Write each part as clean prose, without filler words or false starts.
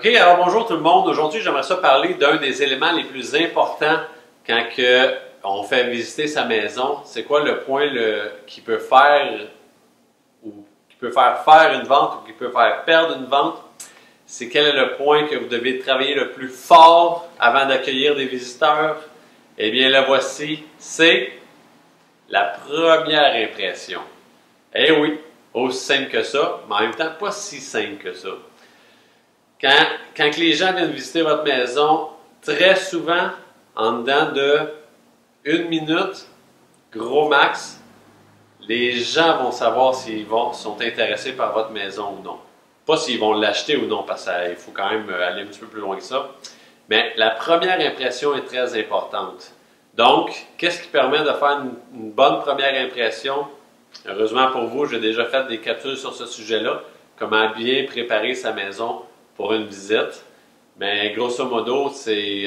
OK, alors bonjour tout le monde. Aujourd'hui, j'aimerais ça parler d'un des éléments les plus importants quand on fait visiter sa maison. C'est quoi le point qui peut faire ou qui peut faire une vente ou qui peut faire perdre une vente? C'est quel est le point que vous devez travailler le plus fort avant d'accueillir des visiteurs? Eh bien, le voici, c'est la première impression. Eh oui, aussi simple que ça, mais en même temps pas si simple que ça. Quand les gens viennent visiter votre maison, très souvent, en dedans de 1 minute, gros max, les gens vont savoir s'ils sont intéressés par votre maison ou non. Pas s'ils vont l'acheter ou non, parce qu'il faut quand même aller un petit peu plus loin que ça. Mais la première impression est très importante. Donc, qu'est-ce qui permet de faire une bonne première impression? Heureusement pour vous, j'ai déjà fait des capsules sur ce sujet-là. Comment bien préparer sa maison pour une visite. Mais grosso modo, c'est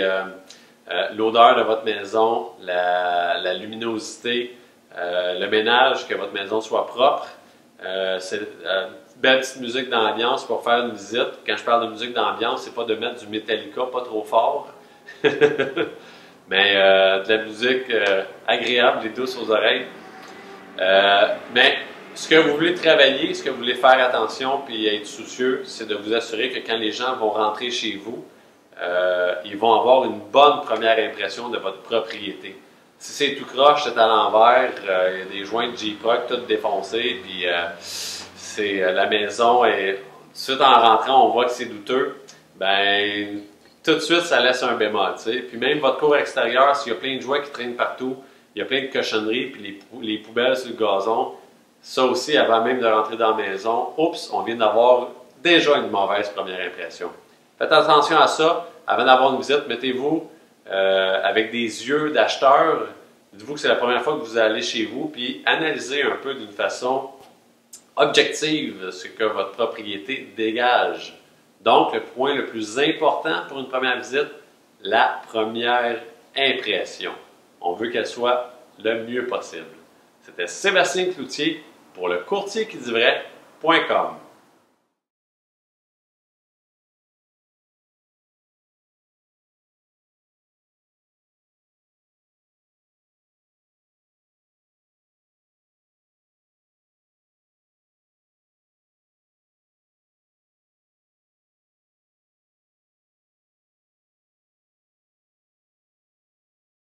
l'odeur de votre maison, la luminosité, le ménage, que votre maison soit propre. C'est une belle petite musique d'ambiance pour faire une visite. Quand je parle de musique d'ambiance, c'est pas de mettre du Metallica pas trop fort, mais de la musique agréable et douce aux oreilles. Mais ce que vous voulez travailler, ce que vous voulez faire attention puis être soucieux, c'est de vous assurer que quand les gens vont rentrer chez vous, ils vont avoir une bonne première impression de votre propriété. Si c'est tout croche, c'est à l'envers, il y a des joints de J-Proc toutes défoncés, puis la maison est tout de suite en rentrant, on voit que c'est douteux, ben tout de suite ça laisse un bémol, tu sais. Puis même votre cour extérieure, s'il y a plein de jouets qui traînent partout, il y a plein de cochonneries, puis les poubelles sur le gazon, ça aussi, avant même de rentrer dans la maison, oups, on vient d'avoir déjà une mauvaise première impression. Faites attention à ça. Avant d'avoir une visite, mettez-vous avec des yeux d'acheteur. Dites-vous que c'est la première fois que vous allez chez vous, puis analysez un peu d'une façon objective ce que votre propriété dégage. Donc, le point le plus important pour une première visite, la première impression. On veut qu'elle soit le mieux possible. C'était Sébastien Cloutier pour le courtierquiditvraies.com.